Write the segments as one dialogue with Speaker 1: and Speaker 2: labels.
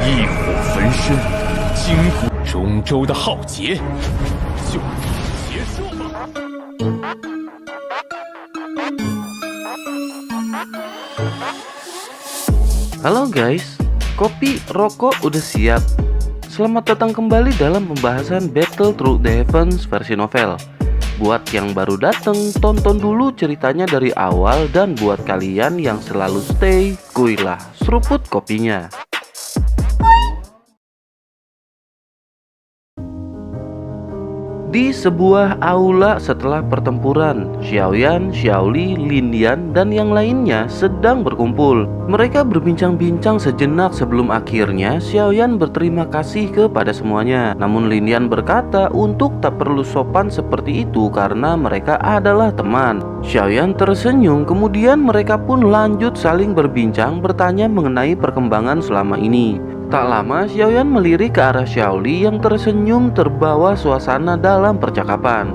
Speaker 1: 异火焚身，惊古中州的浩劫就此结束吧。
Speaker 2: Halo guys, kopi, rokok udah siap? Selamat datang kembali dalam pembahasan Battle Through the Heavens versi novel. Buat yang baru datang, tonton dulu ceritanya dari awal. Dan buat kalian yang selalu stay, kuilah seruput kopinya. Di sebuah aula setelah pertempuran, Xiaoyan, Xiaoli, Lin dan yang lainnya sedang berkumpul. Mereka berbincang-bincang sejenak sebelum akhirnya Xiaoyan berterima kasih kepada semuanya. Namun Lin berkata untuk tak perlu sopan seperti itu karena mereka adalah teman. Xiaoyan tersenyum, kemudian mereka pun lanjut saling berbincang bertanya mengenai perkembangan selama ini. Tak lama Xiaoyan melirik ke arah Xiaoli yang tersenyum terbawa suasana dalam percakapan.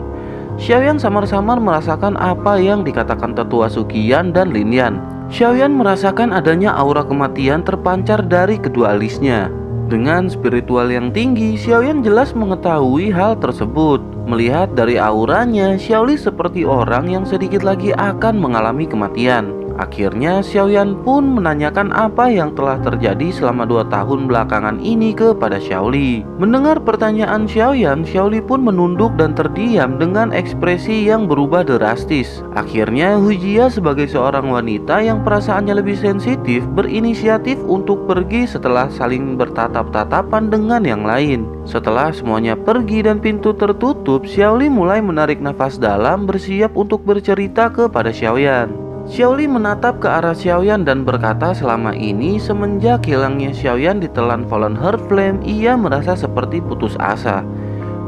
Speaker 2: Xiaoyan samar-samar merasakan apa yang dikatakan tetua Suqian dan Lin. Xiaoyan merasakan adanya aura kematian terpancar dari kedua alisnya. Dengan spiritual yang tinggi, Xiaoyan jelas mengetahui hal tersebut. Melihat dari auranya, Xiaoli seperti orang yang sedikit lagi akan mengalami kematian. Akhirnya Xiaoyan pun menanyakan apa yang telah terjadi selama 2 tahun belakangan ini kepada Xiaoli. Mendengar pertanyaan Xiaoyan, Xiaoli pun menunduk dan terdiam dengan ekspresi yang berubah drastis. Akhirnya Hujia sebagai seorang wanita yang perasaannya lebih sensitif berinisiatif untuk pergi setelah saling bertatap-tatapan dengan yang lain. Setelah semuanya pergi dan pintu tertutup, Xiaoli mulai menarik nafas dalam bersiap untuk bercerita kepada Xiaoyan. Xiaoli menatap ke arah Xiaoyan dan berkata selama ini semenjak hilangnya Xiaoyan ditelan Fallen Heart Flame, ia merasa seperti putus asa.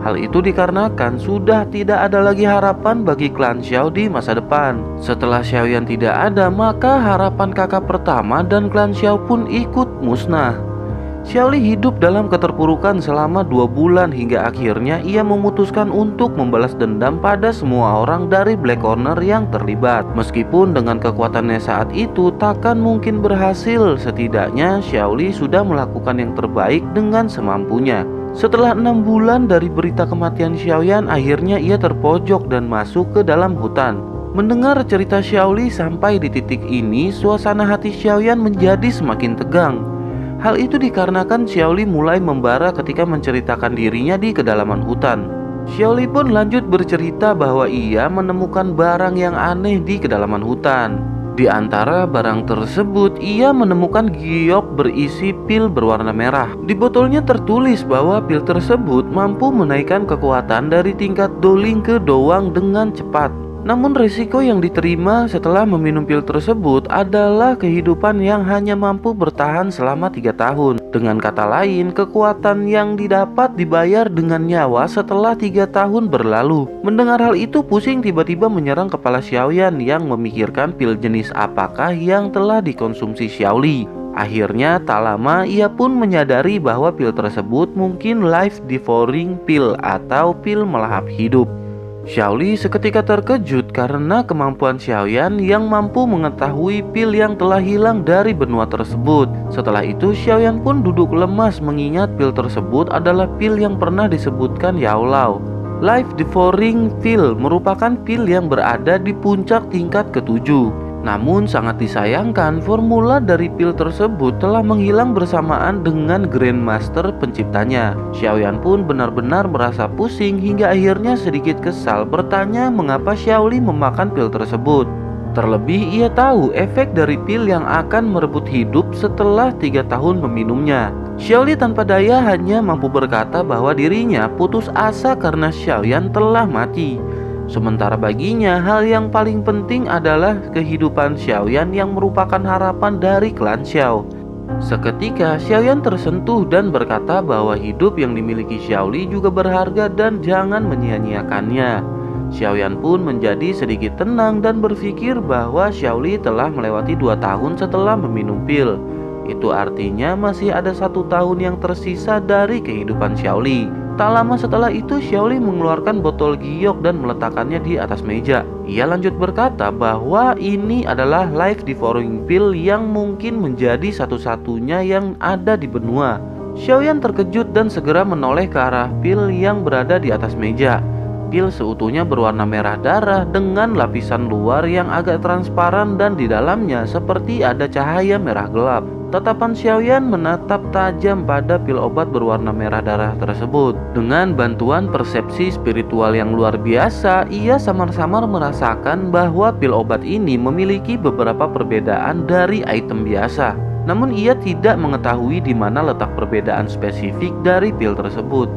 Speaker 2: Hal itu dikarenakan sudah tidak ada lagi harapan bagi klan Xiao di masa depan. Setelah Xiaoyan tidak ada, maka harapan kakak pertama dan klan Xiao pun ikut musnah. Xiaoli hidup dalam keterpurukan selama 2 bulan hingga akhirnya ia memutuskan untuk membalas dendam pada semua orang dari Black Corner yang terlibat. Meskipun dengan kekuatannya saat itu takkan mungkin berhasil, setidaknya Xiaoli sudah melakukan yang terbaik dengan semampunya. Setelah 6 bulan dari berita kematian Xiaoyan, akhirnya ia terpojok dan masuk ke dalam hutan. Mendengar cerita Xiaoli sampai di titik ini, suasana hati Xiaoyan menjadi semakin tegang. Hal itu dikarenakan Xiaoli mulai membara ketika menceritakan dirinya di kedalaman hutan. Xiaoli pun lanjut bercerita bahwa ia menemukan barang yang aneh di kedalaman hutan. Di antara barang tersebut, ia menemukan giok berisi pil berwarna merah. Di botolnya tertulis bahwa pil tersebut mampu menaikkan kekuatan dari tingkat doling ke doang dengan cepat. Namun risiko yang diterima setelah meminum pil tersebut adalah kehidupan yang hanya mampu bertahan selama 3 tahun. Dengan kata lain, kekuatan yang didapat dibayar dengan nyawa setelah 3 tahun berlalu. Mendengar hal itu, pusing tiba-tiba menyerang kepala Xiaoyan yang memikirkan pil jenis apakah yang telah dikonsumsi Xiaoli. Akhirnya tak lama ia pun menyadari bahwa pil tersebut mungkin life devouring pill atau pil melahap hidup. Xiaoli seketika terkejut karena kemampuan Xiaoyan yang mampu mengetahui pil yang telah hilang dari benua tersebut. Setelah itu Xiaoyan pun duduk lemas mengingat pil tersebut adalah pil yang pernah disebutkan Yao Lao. Life Devouring Pill merupakan pil yang berada di puncak tingkat ke-7. Namun sangat disayangkan formula dari pil tersebut telah menghilang bersamaan dengan Grandmaster penciptanya. Xiaoyan pun benar-benar merasa pusing hingga akhirnya sedikit kesal bertanya mengapa Xiaoli memakan pil tersebut. Terlebih ia tahu efek dari pil yang akan merebut hidup setelah 3 tahun meminumnya. Xiaoli tanpa daya hanya mampu berkata bahwa dirinya putus asa karena Xiaoyan telah mati. Sementara baginya, hal yang paling penting adalah kehidupan Xiaoyan yang merupakan harapan dari klan Xiao. Seketika, Xiaoyan tersentuh dan berkata bahwa hidup yang dimiliki Xiaoli juga berharga dan jangan menyia-nyiakannya. Xiaoyan pun menjadi sedikit tenang dan berpikir bahwa Xiaoli telah melewati 2 tahun setelah meminum pil. Itu artinya masih ada 1 tahun yang tersisa dari kehidupan Xiaoli. Tak lama setelah itu Xiaoli mengeluarkan botol giok dan meletakkannya di atas meja. Ia lanjut berkata bahwa ini adalah life devouring pill yang mungkin menjadi satu-satunya yang ada di benua. Xiaoyan terkejut dan segera menoleh ke arah pil yang berada di atas meja. Pil seutuhnya berwarna merah darah dengan lapisan luar yang agak transparan dan di dalamnya seperti ada cahaya merah gelap. Tatapan Xiaoyan menatap tajam pada pil obat berwarna merah darah tersebut. Dengan bantuan persepsi spiritual yang luar biasa, ia samar-samar merasakan bahwa pil obat ini memiliki beberapa perbedaan dari item biasa. Namun ia tidak mengetahui di mana letak perbedaan spesifik dari pil tersebut.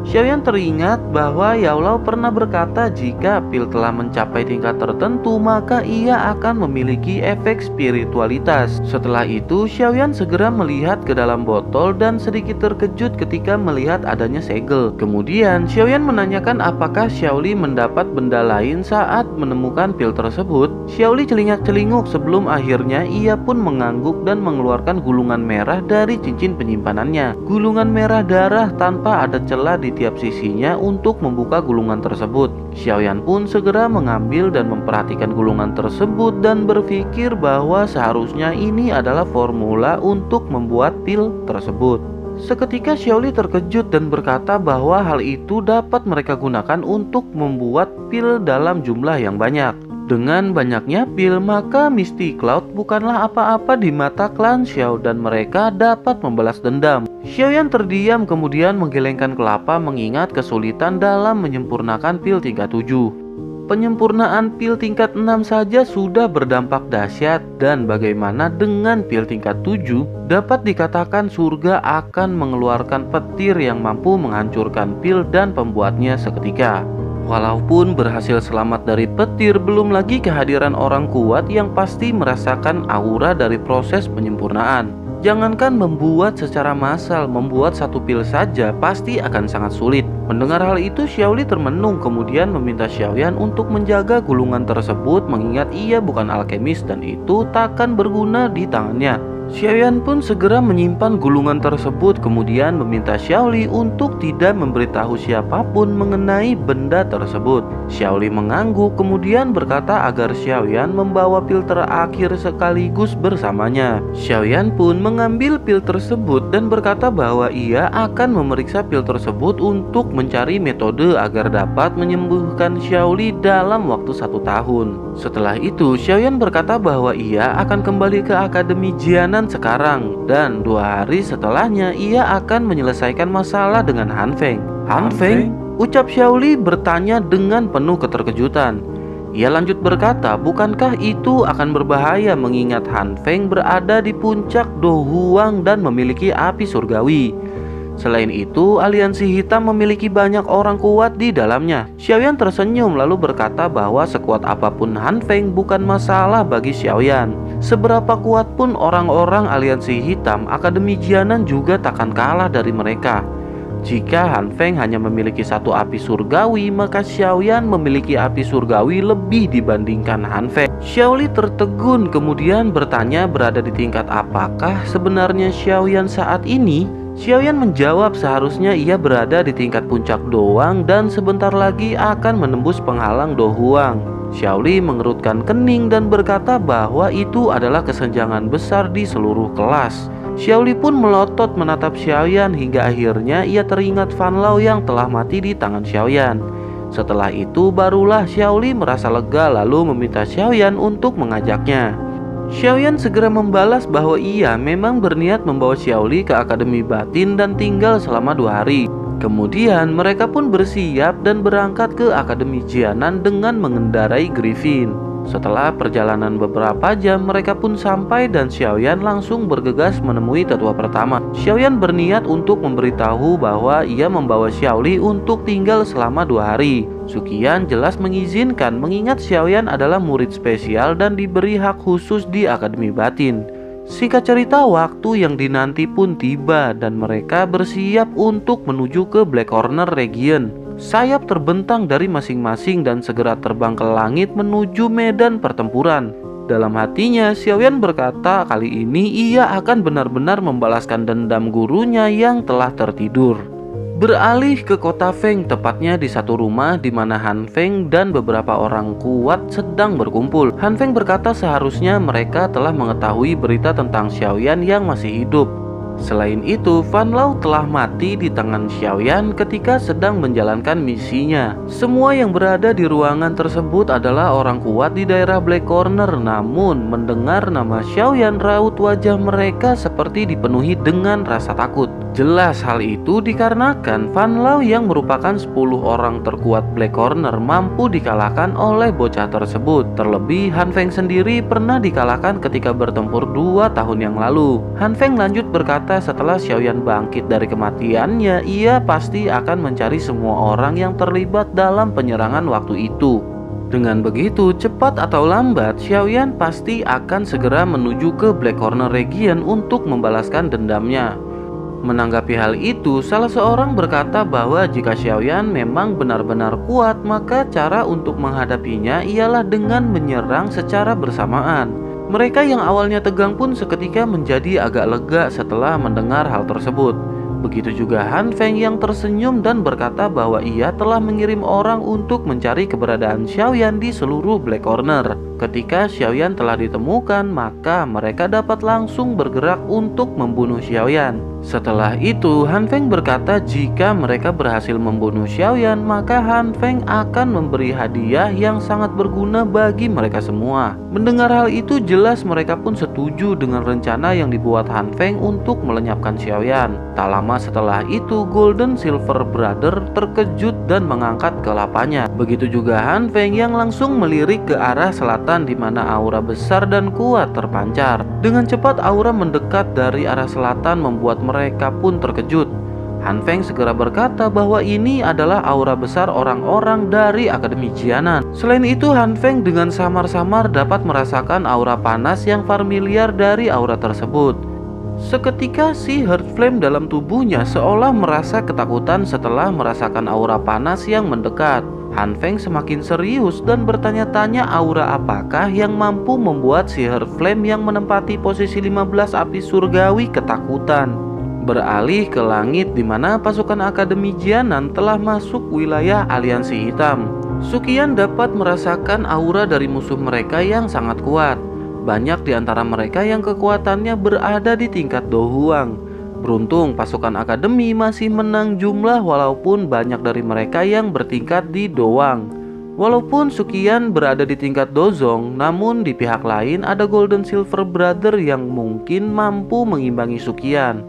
Speaker 2: Xiaoyan teringat bahwa Yao Lao pernah berkata jika pil telah mencapai tingkat tertentu maka ia akan memiliki efek spiritualitas. Setelah itu Xiaoyan segera melihat ke dalam botol dan sedikit terkejut ketika melihat adanya segel. Kemudian Xiaoyan menanyakan apakah Xiaoli mendapat benda lain saat menemukan pil tersebut. Xiaoli celingak-celinguk sebelum akhirnya ia pun mengangguk dan mengeluarkan gulungan merah dari cincin penyimpanannya. Gulungan merah darah tanpa ada celah di tiap sisinya untuk membuka gulungan tersebut. Xiaoyan pun segera mengambil dan memperhatikan gulungan tersebut dan berpikir bahwa seharusnya ini adalah formula untuk membuat pil tersebut. Seketika Xiaoli terkejut dan berkata bahwa hal itu dapat mereka gunakan untuk membuat pil dalam jumlah yang banyak. Dengan banyaknya pil, maka Misty Cloud bukanlah apa-apa di mata klan Xiao dan mereka dapat membalas dendam. Xiaoyan terdiam kemudian menggelengkan kelapa mengingat kesulitan dalam menyempurnakan pil tingkat 7. Penyempurnaan pil tingkat 6 saja sudah berdampak dahsyat dan bagaimana dengan pil tingkat 7? Dapat dikatakan surga akan mengeluarkan petir yang mampu menghancurkan pil dan pembuatnya seketika. Walaupun berhasil selamat dari petir, belum lagi kehadiran orang kuat yang pasti merasakan aura dari proses penyempurnaan. Jangankan membuat secara massal, membuat satu pil saja pasti akan sangat sulit. Mendengar hal itu, Xiaoli termenung kemudian meminta Xiaoyan untuk menjaga gulungan tersebut mengingat ia bukan alkemis dan itu takkan berguna di tangannya. Xiaoyan pun segera menyimpan gulungan tersebut kemudian meminta Xiaoli untuk tidak memberitahu siapapun mengenai benda tersebut. Xiaoli mengangguk kemudian berkata agar Xiaoyan membawa pil terakhir sekaligus bersamanya. Xiaoyan pun mengambil pil tersebut dan berkata bahwa ia akan memeriksa pil tersebut untuk mencari metode agar dapat menyembuhkan Xiaoli dalam waktu 1 tahun. Setelah itu Xiaoyan berkata bahwa ia akan kembali ke Akademi Jianan sekarang dan 2 hari setelahnya ia akan menyelesaikan masalah dengan Han Feng. Han Feng? Ucap Xiaoli bertanya dengan penuh keterkejutan. Ia lanjut berkata, bukankah itu akan berbahaya mengingat Han Feng berada di puncak Do Huang dan memiliki api surgawi. Selain itu, aliansi hitam memiliki banyak orang kuat di dalamnya. Xiaoyan tersenyum lalu berkata bahwa sekuat apapun Han Feng bukan masalah bagi Xiaoyan. Seberapa kuat pun orang-orang aliansi hitam, Akademi Jianan juga takkan kalah dari mereka. Jika Han Feng hanya memiliki 1 api surgawi, maka Xiaoyan memiliki api surgawi lebih dibandingkan Han Feng. Xiaoli tertegun kemudian bertanya berada di tingkat apakah sebenarnya Xiaoyan saat ini? Xiaoyan menjawab seharusnya ia berada di tingkat puncak doang dan sebentar lagi akan menembus penghalang Do Huang. Xiaoli mengerutkan kening dan berkata bahwa itu adalah kesenjangan besar di seluruh kelas. Xiaoli pun melotot menatap Xiaoyan hingga akhirnya ia teringat Fan Lao yang telah mati di tangan Xiaoyan. Setelah itu barulah Xiaoli merasa lega lalu meminta Xiaoyan untuk mengajaknya. Xiaoyan segera membalas bahwa ia memang berniat membawa Xiaoli ke Akademi Batin dan tinggal selama 2 hari. Kemudian mereka pun bersiap dan berangkat ke Akademi Jianan dengan mengendarai Griffin. Setelah perjalanan beberapa jam, mereka pun sampai dan Xiaoyan langsung bergegas menemui tetua pertama. Xiaoyan berniat untuk memberitahu bahwa ia membawa Xiaoli untuk tinggal selama 2 hari. Suqian jelas mengizinkan mengingat Xiaoyan adalah murid spesial dan diberi hak khusus di Akademi Batin. Singkat cerita, waktu yang dinanti pun tiba dan mereka bersiap untuk menuju ke Black Corner Region. Sayap terbentang dari masing-masing dan segera terbang ke langit menuju medan pertempuran. Dalam hatinya, Xiaoyan berkata kali ini ia akan benar-benar membalaskan dendam gurunya yang telah tertidur. Beralih ke kota Feng, tepatnya di satu rumah di mana Han Feng dan beberapa orang kuat sedang berkumpul. Han Feng berkata seharusnya mereka telah mengetahui berita tentang Xiaoyan yang masih hidup. Selain itu, Fan Lao telah mati di tangan Xiaoyan ketika sedang menjalankan misinya. Semua yang berada di ruangan tersebut adalah orang kuat di daerah Black Corner. Namun, mendengar nama Xiaoyan, raut wajah mereka seperti dipenuhi dengan rasa takut. Jelas hal itu dikarenakan Fan Lao yang merupakan 10 orang terkuat Black Corner mampu dikalahkan oleh bocah tersebut. Terlebih Han Feng sendiri pernah dikalahkan ketika bertempur 2 tahun yang lalu. Han Feng lanjut berkata setelah Xiaoyan bangkit dari kematiannya, ia pasti akan mencari semua orang yang terlibat dalam penyerangan waktu itu. Dengan begitu, cepat atau lambat, Xiaoyan pasti akan segera menuju ke Black Corner Region untuk membalaskan dendamnya. Menanggapi hal itu, salah seorang berkata bahwa jika Xiaoyan memang benar-benar kuat, maka cara untuk menghadapinya ialah dengan menyerang secara bersamaan. Mereka yang awalnya tegang pun seketika menjadi agak lega setelah mendengar hal tersebut. Begitu juga Han Feng yang tersenyum dan berkata bahwa ia telah mengirim orang untuk mencari keberadaan Xiaoyan di seluruh Black Corner. Ketika Xiaoyan telah ditemukan, maka mereka dapat langsung bergerak untuk membunuh Xiaoyan. Setelah itu, Han Feng berkata jika mereka berhasil membunuh Xiaoyan, maka Han Feng akan memberi hadiah yang sangat berguna bagi mereka semua. Mendengar hal itu, jelas mereka pun setuju dengan rencana yang dibuat Han Feng untuk melenyapkan Xiaoyan. Tak lama setelah itu, Golden Silver Brother terkejut dan mengangkat kelapanya. Begitu juga Han Feng yang langsung melirik ke arah selatan di mana aura besar dan kuat terpancar. Dengan cepat aura mendekat dari arah selatan membuat mereka pun terkejut. Han Feng segera berkata bahwa ini adalah aura besar orang-orang dari Akademi Jianan. Selain itu, Han Feng dengan samar-samar dapat merasakan aura panas yang familiar dari aura tersebut. Seketika si Heart Flame dalam tubuhnya seolah merasa ketakutan setelah merasakan aura panas yang mendekat. Han Feng semakin serius dan bertanya-tanya aura apakah yang mampu membuat si Heart Flame yang menempati posisi 15 api surgawi ketakutan. Beralih ke langit di mana pasukan Akademi Jianan telah masuk wilayah aliansi hitam. Suqian dapat merasakan aura dari musuh mereka yang sangat kuat. Banyak di antara mereka yang kekuatannya berada di tingkat Do Huang. Beruntung pasukan akademi masih menang jumlah walaupun banyak dari mereka yang bertingkat di Doang. Walaupun Suqian berada di tingkat Dozong, namun di pihak lain ada Golden Silver Brother yang mungkin mampu mengimbangi Suqian.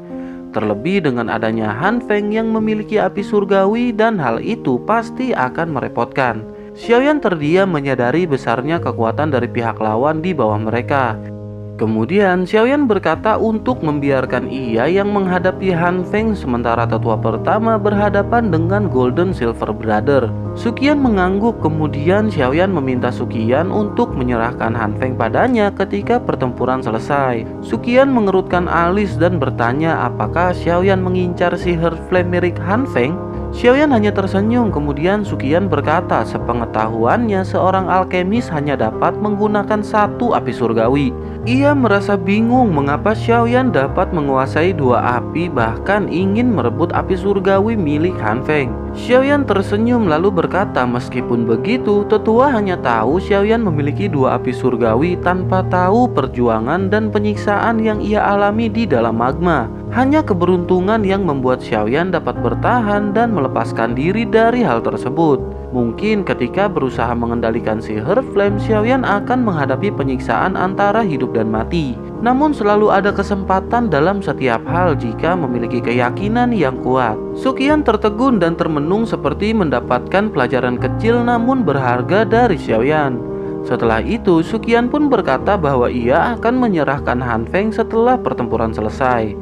Speaker 2: Terlebih dengan adanya Han Feng yang memiliki api surgawi dan hal itu pasti akan merepotkan. Xiaoyan terdiam menyadari besarnya kekuatan dari pihak lawan di bawah mereka. Kemudian Xiaoyan berkata untuk membiarkan ia yang menghadapi Han Feng sementara tetua pertama berhadapan dengan Golden Silver Brother. Suqian mengangguk, kemudian Xiaoyan meminta Suqian untuk menyerahkan Han Feng padanya ketika pertempuran selesai. Suqian mengerutkan alis dan bertanya apakah Xiaoyan mengincar si Heart Flame milik Han Feng. Xiaoyan hanya tersenyum, kemudian Suqian berkata sepengetahuannya seorang alkemis hanya dapat menggunakan satu api surgawi. Ia merasa bingung mengapa Xiaoyan dapat menguasai dua api bahkan ingin merebut api surgawi milik Han Feng. Xiaoyan tersenyum lalu berkata meskipun begitu tetua hanya tahu Xiaoyan memiliki dua api surgawi tanpa tahu perjuangan dan penyiksaan yang ia alami di dalam magma. Hanya keberuntungan yang membuat Xiaoyan dapat bertahan dan melepaskan diri dari hal tersebut. Mungkin ketika berusaha mengendalikan si Heart Flame, Xiaoyan akan menghadapi penyiksaan antara hidup dan mati. Namun selalu ada kesempatan dalam setiap hal jika memiliki keyakinan yang kuat. Suqian tertegun dan termenung seperti mendapatkan pelajaran kecil namun berharga dari Xiaoyan. Setelah itu, Suqian pun berkata bahwa ia akan menyerahkan Han Feng setelah pertempuran selesai.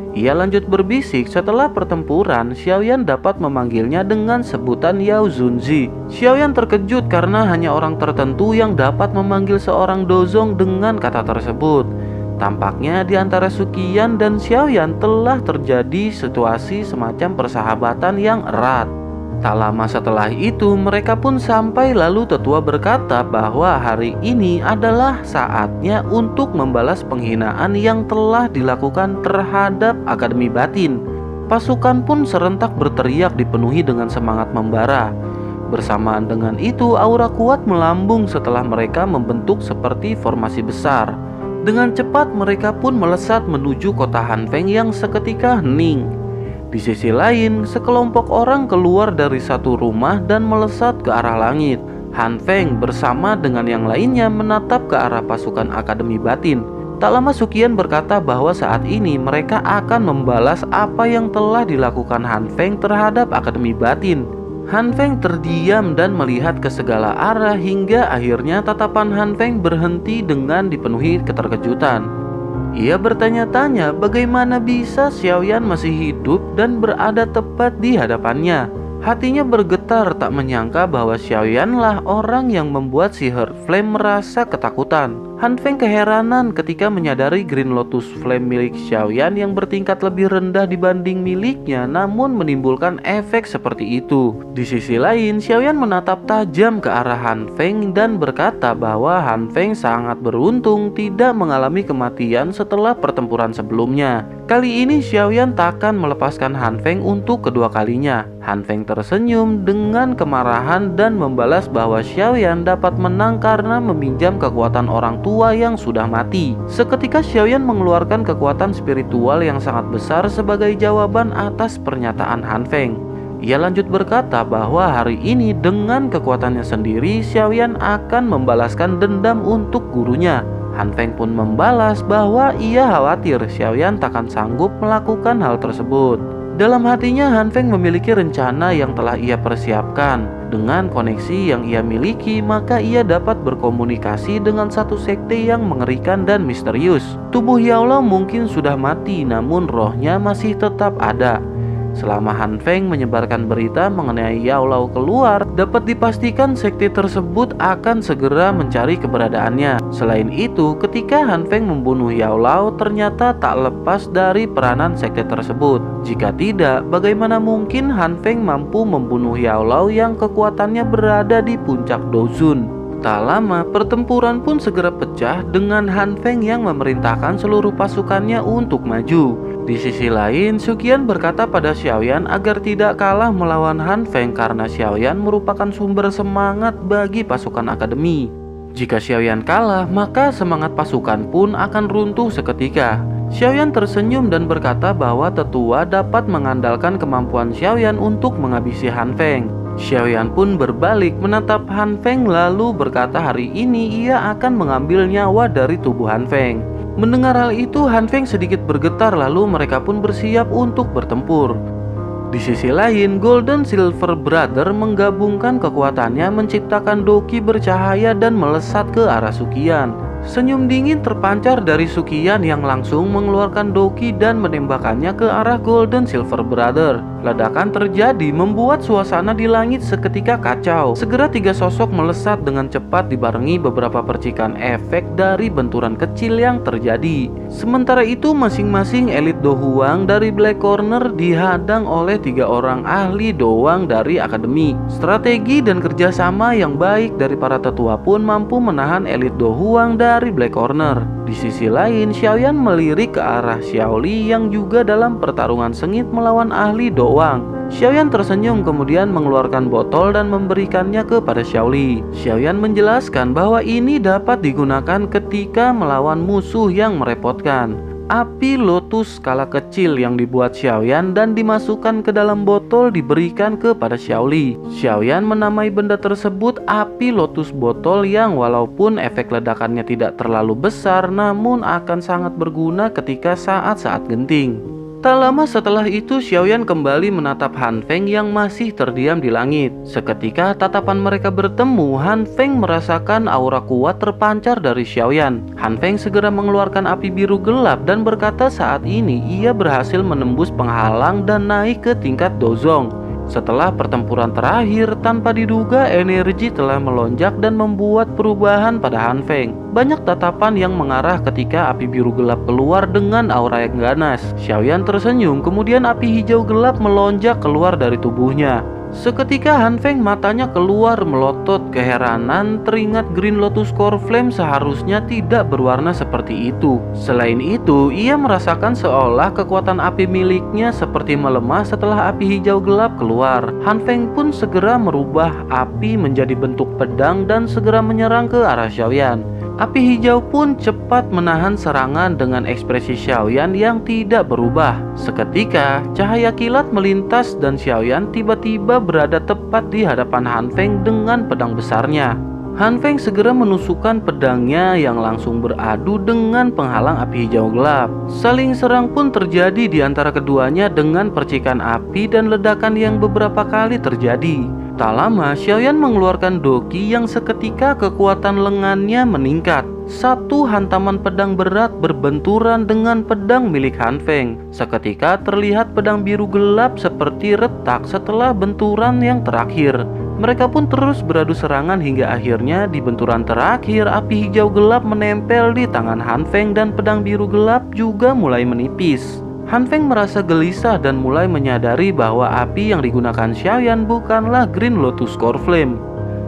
Speaker 2: Ia lanjut berbisik setelah pertempuran, Xiaoyan dapat memanggilnya dengan sebutan Yao Zunzi. Xiaoyan terkejut karena hanya orang tertentu yang dapat memanggil seorang dozong dengan kata tersebut. Tampaknya di antara Suqian dan Xiaoyan telah terjadi situasi semacam persahabatan yang erat. Tak lama setelah itu mereka pun sampai lalu tetua berkata bahwa hari ini adalah saatnya untuk membalas penghinaan yang telah dilakukan terhadap Akademi Batin. pasukan pun serentak berteriak dipenuhi dengan semangat membara. Bersamaan dengan itu, aura kuat melambung setelah mereka membentuk seperti formasi besar. Dengan cepat mereka pun melesat menuju kota Han Feng yang seketika hening. Di sisi lain, sekelompok orang keluar dari satu rumah dan melesat ke arah langit. Han Feng bersama dengan yang lainnya menatap ke arah pasukan Akademi Batin. Tak lama Suqian berkata bahwa saat ini mereka akan membalas apa yang telah dilakukan Han Feng terhadap Akademi Batin. Han Feng terdiam dan melihat ke segala arah hingga akhirnya tatapan Han Feng berhenti dengan dipenuhi keterkejutan. Ia bertanya-tanya bagaimana bisa Xiaoyan masih hidup dan berada tepat di hadapannya. Hatinya bergetar tak menyangka bahwa Xiaoyanlah orang yang membuat si Heart Flame merasa ketakutan. Han Feng keheranan ketika menyadari Green Lotus Flame milik Xiaoyan yang bertingkat lebih rendah dibanding miliknya namun menimbulkan efek seperti itu. Di sisi lain, Xiaoyan menatap tajam ke arah Han Feng dan berkata bahwa Han Feng sangat beruntung tidak mengalami kematian setelah pertempuran sebelumnya. Kali ini Xiaoyan takkan melepaskan Han Feng untuk kedua kalinya. Han Feng tersenyum dengan kemarahan dan membalas bahwa Xiaoyan dapat menang karena meminjam kekuatan orang tua yang sudah mati. Seketika Xiaoyan mengeluarkan kekuatan spiritual yang sangat besar sebagai jawaban atas pernyataan Han Feng. Ia lanjut berkata bahwa hari ini dengan kekuatannya sendiri Xiaoyan akan membalaskan dendam untuk gurunya. Han Feng pun membalas bahwa ia khawatir Xiaoyan takkan sanggup melakukan hal tersebut. Dalam hatinya Han Feng memiliki rencana yang telah ia persiapkan. Dengan koneksi yang ia miliki, maka ia dapat berkomunikasi dengan satu sekte yang mengerikan dan misterius. Tubuh Yao Lao mungkin sudah mati, namun rohnya masih tetap ada. Selama Han Feng menyebarkan berita mengenai Yao Lao keluar, dapat dipastikan sekte tersebut akan segera mencari keberadaannya. Selain itu, ketika Han Feng membunuh Yao Lao ternyata tak lepas dari peranan sekte tersebut. Jika tidak, bagaimana mungkin Han Feng mampu membunuh Yao Lao yang kekuatannya berada di puncak Dozun? Tak lama, pertempuran pun segera pecah dengan Han Feng yang memerintahkan seluruh pasukannya untuk maju. Di sisi lain, Suqian berkata pada Xiaoyan agar tidak kalah melawan Han Feng karena Xiaoyan merupakan sumber semangat bagi pasukan akademi. Jika Xiaoyan kalah, maka semangat pasukan pun akan runtuh seketika. Xiaoyan tersenyum dan berkata bahwa tetua dapat mengandalkan kemampuan Xiaoyan untuk menghabisi Han Feng. Xiaoyan pun berbalik menatap Han Feng lalu berkata hari ini ia akan mengambil nyawa dari tubuh Han Feng. Mendengar hal itu, Han Feng sedikit bergetar lalu mereka pun bersiap untuk bertempur. Di sisi lain, Golden Silver Brother menggabungkan kekuatannya menciptakan doki bercahaya dan melesat ke arah Suqian. Senyum dingin terpancar dari Suqian yang langsung mengeluarkan doki dan menembakkannya ke arah Golden Silver Brother. Ledakan terjadi membuat suasana di langit seketika kacau. Segera tiga sosok melesat dengan cepat dibarengi beberapa percikan efek dari benturan kecil yang terjadi. Sementara itu masing-masing elit Do Huang dari Black Corner dihadang oleh tiga orang ahli doang dari akademi. Strategi dan kerjasama yang baik dari para tetua pun mampu menahan elit Do Huang dari Black Corner. Di sisi lain, Xiaoyan melirik ke arah Xiaoli yang juga dalam pertarungan sengit melawan ahli doang. Xiaoyan tersenyum kemudian mengeluarkan botol dan memberikannya kepada Xiaoli. Xiaoyan menjelaskan bahwa ini dapat digunakan ketika melawan musuh yang merepotkan. Api lotus skala kecil yang dibuat Xiaoyan dan dimasukkan ke dalam botol diberikan kepada Xiaoli. Xiaoyan menamai benda tersebut api lotus botol yang walaupun efek ledakannya tidak terlalu besar namun akan sangat berguna ketika saat-saat genting. Tak lama setelah itu Xiaoyan kembali menatap Han Feng yang masih terdiam di langit. Seketika tatapan mereka bertemu, Han Feng merasakan aura kuat terpancar dari Xiaoyan. Han Feng segera mengeluarkan api biru gelap dan berkata saat ini ia berhasil menembus penghalang dan naik ke tingkat Dozong. Setelah pertempuran terakhir, tanpa diduga energi telah melonjak dan membuat perubahan pada Han Feng. Banyak tatapan yang mengarah ketika api biru gelap keluar dengan aura yang ganas. Xiaoyan tersenyum, kemudian api hijau gelap melonjak keluar dari tubuhnya. Seketika Han Feng matanya keluar melotot keheranan, teringat Green Lotus Core Flame seharusnya tidak berwarna seperti itu. Selain itu, ia merasakan seolah kekuatan api miliknya seperti melemah setelah api hijau gelap keluar. Han Feng pun segera merubah api menjadi bentuk pedang dan segera menyerang ke arah Xiaoyan. Api hijau pun cepat menahan serangan dengan ekspresi Xiaoyan yang tidak berubah. Seketika, cahaya kilat melintas dan Xiaoyan tiba-tiba berada tepat di hadapan Han Feng dengan pedang besarnya. Han Feng segera menusukkan pedangnya yang langsung beradu dengan penghalang api hijau gelap. Saling serang pun terjadi di antara keduanya dengan percikan api dan ledakan yang beberapa kali terjadi. Tak lama, Xiaoyan mengeluarkan doki yang seketika kekuatan lengannya meningkat. Satu hantaman pedang berat berbenturan dengan pedang milik Han Feng. Seketika terlihat pedang biru gelap seperti retak setelah benturan yang terakhir. Mereka pun terus beradu serangan hingga akhirnya di benturan terakhir api hijau gelap menempel di tangan Han Feng dan pedang biru gelap juga mulai menipis. Han Feng merasa gelisah dan mulai menyadari bahwa api yang digunakan Xiaoyan bukanlah Green Lotus Core Flame.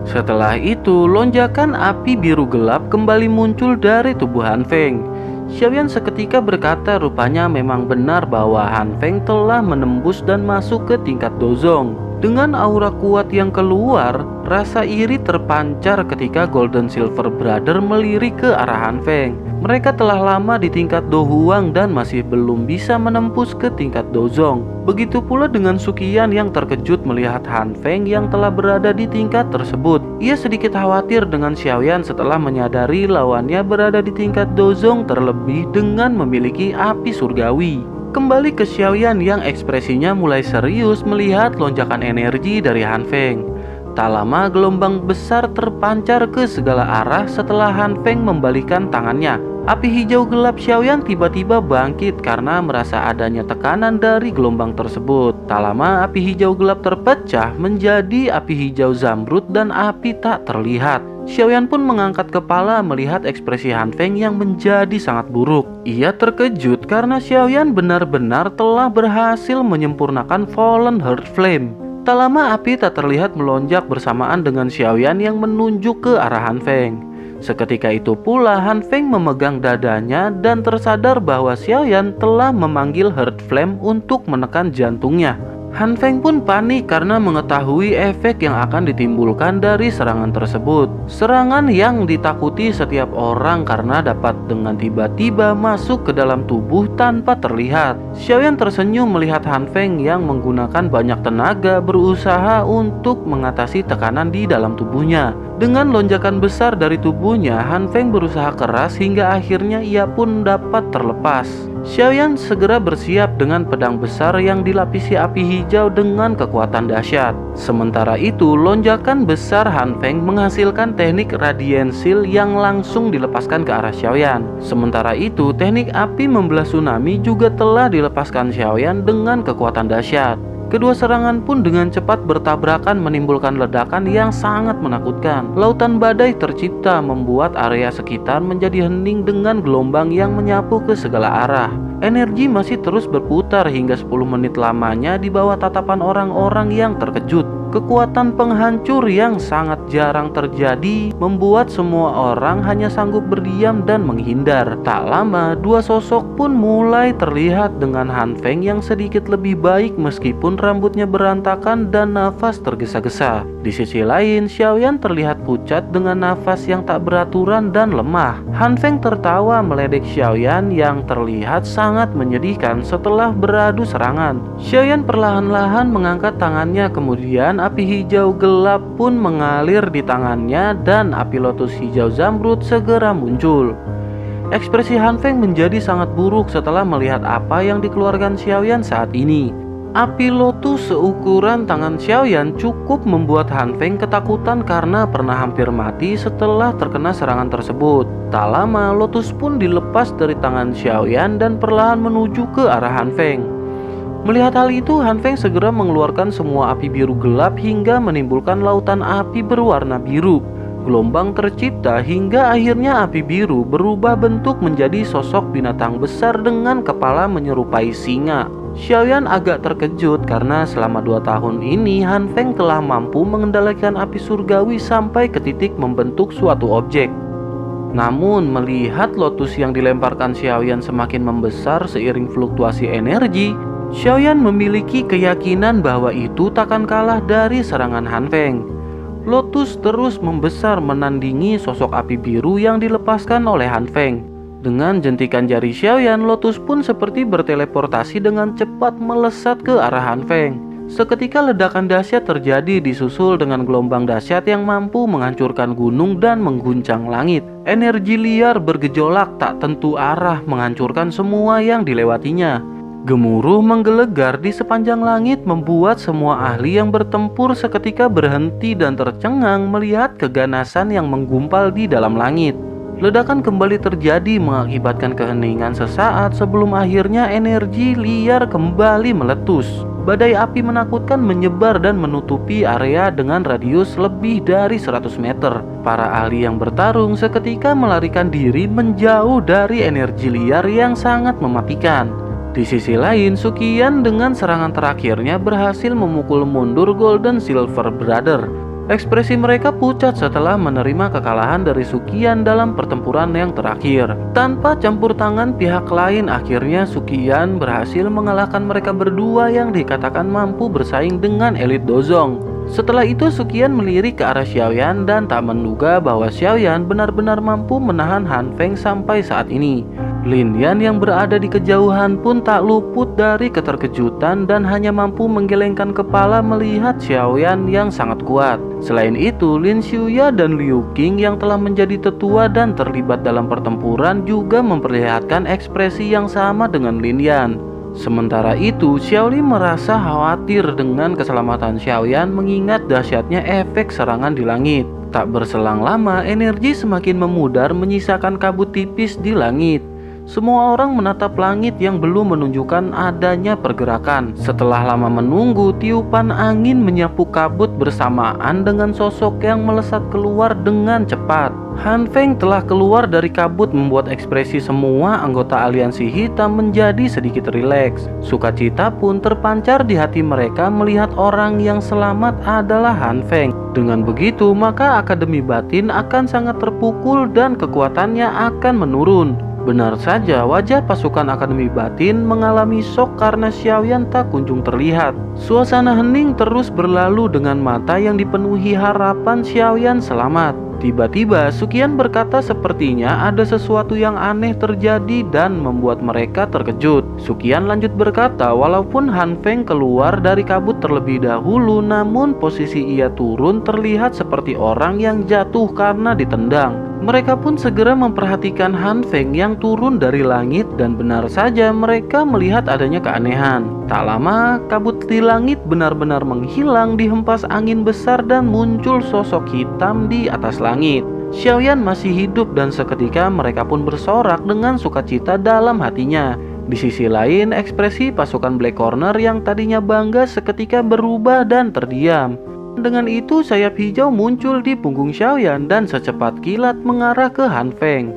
Speaker 2: Setelah itu, lonjakan api biru gelap kembali muncul dari tubuh Han Feng. Xiaoyan seketika berkata rupanya memang benar bahwa Han Feng telah menembus dan masuk ke tingkat Dozong. Dengan aura kuat yang keluar, rasa iri terpancar ketika Golden Silver Brother melirik ke arah Han Feng. Mereka telah lama di tingkat Do Huang dan masih belum bisa menembus ke tingkat Dozong. Begitu pula dengan Suqian yang terkejut melihat Han Feng yang telah berada di tingkat tersebut. Ia sedikit khawatir dengan Xiaoyan setelah menyadari lawannya berada di tingkat Dozong terlebih dengan memiliki api surgawi. Kembali ke Xiaoyan yang ekspresinya mulai serius melihat lonjakan energi dari Han Feng. Tak lama gelombang besar terpancar ke segala arah setelah Han Feng membalikkan tangannya. Api hijau gelap Xiaoyan tiba-tiba bangkit karena merasa adanya tekanan dari gelombang tersebut. Tak lama api hijau gelap terpecah menjadi api hijau zamrud dan api tak terlihat. Xiaoyan pun mengangkat kepala melihat ekspresi Han Feng yang menjadi sangat buruk. Ia terkejut karena Xiaoyan benar-benar telah berhasil menyempurnakan Fallen Heart Flame. Tak lama api tak terlihat melonjak bersamaan dengan Xiaoyan yang menunjuk ke arah Han Feng. Seketika itu pula Han Feng memegang dadanya dan tersadar bahwa Xiaoyan telah memanggil Heart Flame untuk menekan jantungnya. Han Feng pun panik karena mengetahui efek yang akan ditimbulkan dari serangan tersebut. Serangan yang ditakuti setiap orang karena dapat dengan tiba-tiba masuk ke dalam tubuh tanpa terlihat. Xiaoyan tersenyum melihat Han Feng yang menggunakan banyak tenaga berusaha untuk mengatasi tekanan di dalam tubuhnya. Dengan lonjakan besar dari tubuhnya, Han Feng berusaha keras hingga akhirnya ia pun dapat terlepas. Xiaoyan segera bersiap dengan pedang besar yang dilapisi api hijau dengan kekuatan dahsyat. Sementara itu, lonjakan besar Han Feng menghasilkan teknik Radiant Shield yang langsung dilepaskan ke arah Xiaoyan. Sementara itu, teknik api membelah tsunami juga telah dilepaskan Xiaoyan dengan kekuatan dahsyat. Kedua serangan pun dengan cepat bertabrakan menimbulkan ledakan yang sangat menakutkan. Lautan badai tercipta membuat area sekitar menjadi hening dengan gelombang yang menyapu ke segala arah. Energi masih terus berputar hingga 10 menit lamanya di bawah tatapan orang-orang yang terkejut. Kekuatan penghancur yang sangat jarang terjadi membuat semua orang hanya sanggup berdiam dan menghindar. Tak lama, dua sosok pun mulai terlihat dengan Han Feng yang sedikit lebih baik meskipun rambutnya berantakan dan nafas tergesa-gesa. Di sisi lain, Xiaoyan terlihat pucat dengan nafas yang tak beraturan dan lemah. Han Feng tertawa meledek Xiaoyan yang terlihat sangat menyedihkan setelah beradu serangan. Xiaoyan perlahan-lahan mengangkat tangannya, kemudian api hijau gelap pun mengalir di tangannya dan api lotus hijau zamrud segera muncul. Ekspresi Han Feng menjadi sangat buruk setelah melihat apa yang dikeluarkan Xiaoyan saat ini. Api lotus seukuran tangan Xiaoyan cukup membuat Han Feng ketakutan karena pernah hampir mati setelah terkena serangan tersebut. Tak lama, lotus pun dilepas dari tangan Xiaoyan dan perlahan menuju ke arah Han Feng. Melihat hal itu, Han Feng segera mengeluarkan semua api biru gelap hingga menimbulkan lautan api berwarna biru. Gelombang tercipta hingga akhirnya api biru berubah bentuk menjadi sosok binatang besar dengan kepala menyerupai singa. Xiaoyan agak terkejut karena selama 2 tahun ini Han Feng telah mampu mengendalikan api surgawi sampai ke titik membentuk suatu objek. Namun melihat lotus yang dilemparkan Xiaoyan semakin membesar seiring fluktuasi energi, Xiaoyan memiliki keyakinan bahwa itu takkan kalah dari serangan Han Feng. Lotus terus membesar menandingi sosok api biru yang dilepaskan oleh Han Feng. Dengan jentikan jari Xiaoyan, lotus pun seperti berteleportasi dengan cepat melesat ke arah Han Feng. Seketika ledakan dahsyat terjadi disusul dengan gelombang dahsyat yang mampu menghancurkan gunung dan mengguncang langit. Energi liar bergejolak tak tentu arah menghancurkan semua yang dilewatinya. Gemuruh menggelegar di sepanjang langit membuat semua ahli yang bertempur seketika berhenti dan tercengang melihat keganasan yang menggumpal di dalam langit. Ledakan kembali terjadi mengakibatkan keheningan sesaat sebelum akhirnya energi liar kembali meletus. Badai api menakutkan menyebar dan menutupi area dengan radius lebih dari 100 meter. Para ahli yang bertarung seketika melarikan diri menjauh dari energi liar yang sangat mematikan. Di sisi lain, Suqian dengan serangan terakhirnya berhasil memukul mundur Golden Silver Brother. Ekspresi mereka pucat setelah menerima kekalahan dari Suqian dalam pertempuran yang terakhir. Tanpa campur tangan pihak lain, akhirnya Suqian berhasil mengalahkan mereka berdua yang dikatakan mampu bersaing dengan elit Dozong. Setelah itu Suqian melirik ke arah Xiaoyan dan tak menduga bahwa Xiaoyan benar-benar mampu menahan Han Feng sampai saat ini. Lin Yan yang berada di kejauhan pun tak luput dari keterkejutan dan hanya mampu menggelengkan kepala melihat Xiaoyan yang sangat kuat. Selain itu, Lin Xiuya dan Liu Qing yang telah menjadi tetua dan terlibat dalam pertempuran juga memperlihatkan ekspresi yang sama dengan Lin Yan. Sementara itu, Xiaoli merasa khawatir dengan keselamatan Xiaoyan mengingat dahsyatnya efek serangan di langit. Tak berselang lama, energi semakin memudar menyisakan kabut tipis di langit. Semua orang menatap langit yang belum menunjukkan adanya pergerakan. Setelah lama menunggu, tiupan angin menyapu kabut bersamaan dengan sosok yang melesat keluar dengan cepat. Han Feng telah keluar dari kabut membuat ekspresi semua anggota aliansi hitam menjadi sedikit rileks. Sukacita pun terpancar di hati mereka melihat orang yang selamat adalah Han Feng. Dengan begitu, maka Akademi Batin akan sangat terpukul dan kekuatannya akan menurun. Benar saja, wajah pasukan Akademi Batin mengalami syok karena Xiaoyan tak kunjung terlihat. Suasana hening terus berlalu dengan mata yang dipenuhi harapan Xiaoyan selamat. Tiba-tiba Suqian berkata sepertinya ada sesuatu yang aneh terjadi dan membuat mereka terkejut. Suqian lanjut berkata walaupun Han Feng keluar dari kabut terlebih dahulu, namun posisi ia turun terlihat seperti orang yang jatuh karena ditendang. Mereka pun segera memperhatikan Han Feng yang turun dari langit dan benar saja mereka melihat adanya keanehan. Tak lama, kabut di langit benar-benar menghilang dihempas angin besar dan muncul sosok hitam di atas langit. Xiaoyan masih hidup dan seketika mereka pun bersorak dengan sukacita dalam hatinya. Di sisi lain, ekspresi pasukan Black Corner yang tadinya bangga seketika berubah dan terdiam. Dengan itu, sayap hijau muncul di punggung Xiaoyan dan secepat kilat mengarah ke Han Feng.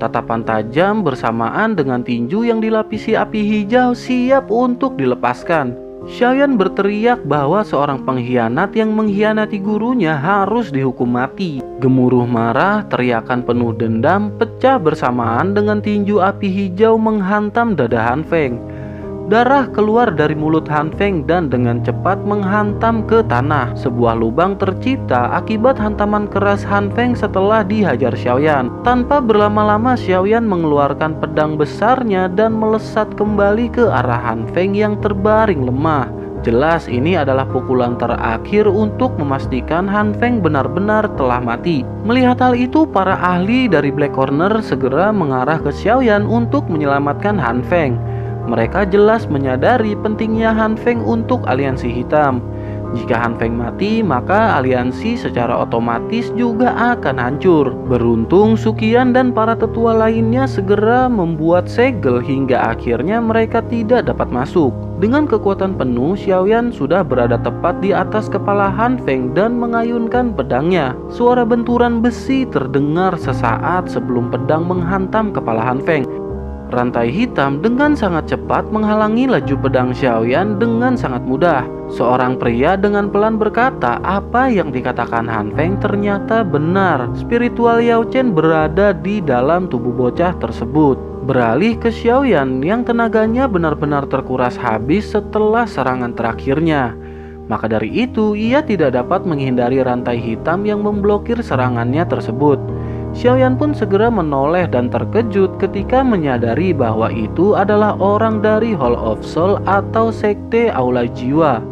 Speaker 2: Tatapan tajam bersamaan dengan tinju yang dilapisi api hijau siap untuk dilepaskan. Xiaoyan berteriak bahwa seorang pengkhianat yang mengkhianati gurunya harus dihukum mati. Gemuruh marah, teriakan penuh dendam pecah bersamaan dengan tinju api hijau menghantam dada Han Feng. Darah keluar dari mulut Han Feng dan dengan cepat menghantam ke tanah. Sebuah lubang tercipta akibat hantaman keras Han Feng setelah dihajar Xiaoyan. Tanpa berlama-lama, Xiaoyan mengeluarkan pedang besarnya dan melesat kembali ke arah Han Feng yang terbaring lemah. Jelas ini adalah pukulan terakhir untuk memastikan Han Feng benar-benar telah mati. Melihat hal itu, para ahli dari Black Corner segera mengarah ke Xiaoyan untuk menyelamatkan Han Feng. Mereka jelas menyadari pentingnya Han Feng untuk aliansi hitam. Jika Han Feng mati, maka aliansi secara otomatis juga akan hancur. Beruntung Suqian dan para tetua lainnya segera membuat segel hingga akhirnya mereka tidak dapat masuk. Dengan kekuatan penuh, Xiaoyan sudah berada tepat di atas kepala Han Feng dan mengayunkan pedangnya. Suara benturan besi terdengar sesaat sebelum pedang menghantam kepala Han Feng. Rantai hitam dengan sangat cepat menghalangi laju pedang Xiaoyan dengan sangat mudah. Seorang pria dengan pelan berkata, apa yang dikatakan Han Feng ternyata benar. Spiritual Yao Chen berada di dalam tubuh bocah tersebut. Beralih ke Xiaoyan yang tenaganya benar-benar terkuras habis setelah serangan terakhirnya. Maka dari itu, ia tidak dapat menghindari rantai hitam yang memblokir serangannya tersebut. Xiaoyan pun segera menoleh dan terkejut ketika menyadari bahwa itu adalah orang dari Hall of Soul atau Sekte Aula Jiwa.